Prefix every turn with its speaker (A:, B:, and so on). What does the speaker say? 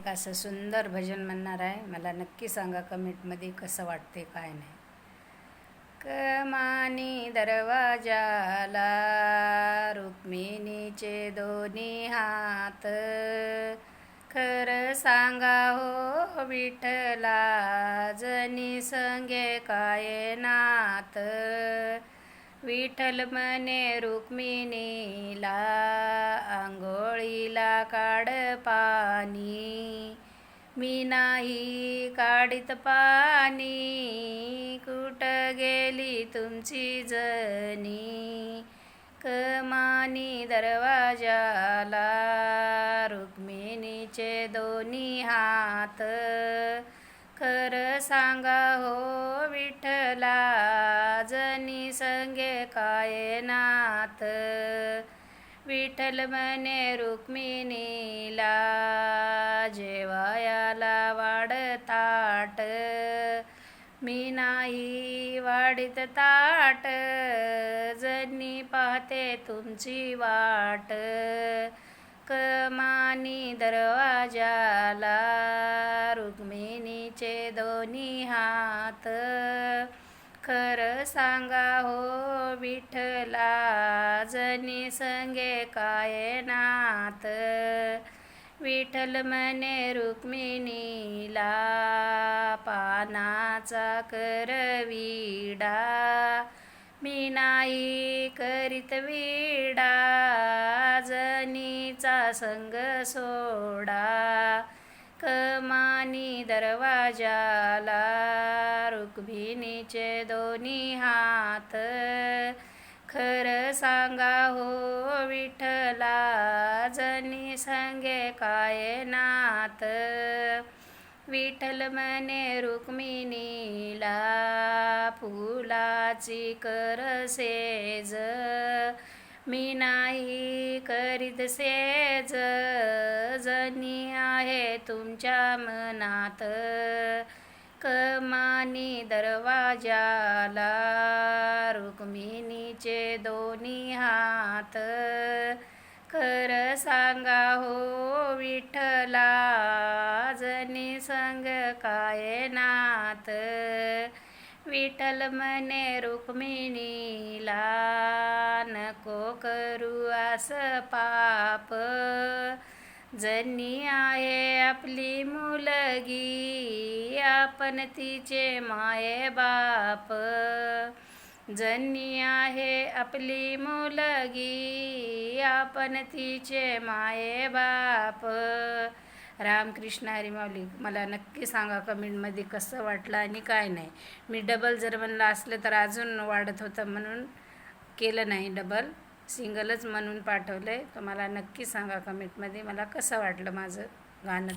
A: एक असं सुंदर भजन म्हणणार आहे. मला नक्की सांगा कमेंटमध्ये कसं वाटते काय नाही. कमानी दरवाजाला रुक्मिणीचे दोन्ही हात, खरं सांगा हो विठ्ठला जनी संगे काय नात. विठ्ठल म्हणे रुक्मिणीला आंघोळीला काढ पाणी, मी नाही काढीत पाणी, कुठं गेली तुमची जनी. कमानी दरवाजाला रुक्मिणीचे दोन्ही हात, खरं सांगा हो विठ्ठला जनी संगे काय नात. विठ्ठल म्हणे रुक्मिणीला जेवायाला वाढ ताट, मी नाही वाढीत ताट, जनी पाहते तुमची वाट. कमानी दरवाजाला रुक्मिणीचे दोन्ही हात, खरं सांगा हो विठ्ठला जनी संगे काय नात. विठ्ठल म्हणे रुक्मिणीला पानाचा कर विडा, मी नाही करीत विडा, जनीचा संग सोडा. कमानी दरवाजाला रुक्मिणीचे दोन्ही हात, खरं सांगा हो विठ्ठला जनी संगे काय नात. विठ्ठल म्हणे रुक्मिणीला फुलाची कर सेज, मी नाही करीत सेज, जनी आहे तुमच्या मनात. कमानी दरवाजाला रुक्मिणीचे दोन्ही हात, खरं सांगा हो विठ्ठला जनी संग काय नात. विठ्ठल म्हणे रुक्मिणीला नको करू असं पाप, जनी आहे आपली मुलगी आपण तिचे माये बाप. जनी आहे आपली मुलगी आपण तिचे माये बाप. रामकृष्ण हरी माऊली. मला नक्की सांगा कमेंटमध्ये कसं वाटलं आणि काय नाही. मी डबल जर म्हणलं असलं तर अजून वाढत होतं म्हणून केलं नाही, डबल सिंगलच म्हणून पाठवलं आहे. तर मला नक्की सांगा कमेंटमध्ये मला कसं वाटलं माझं गाणं.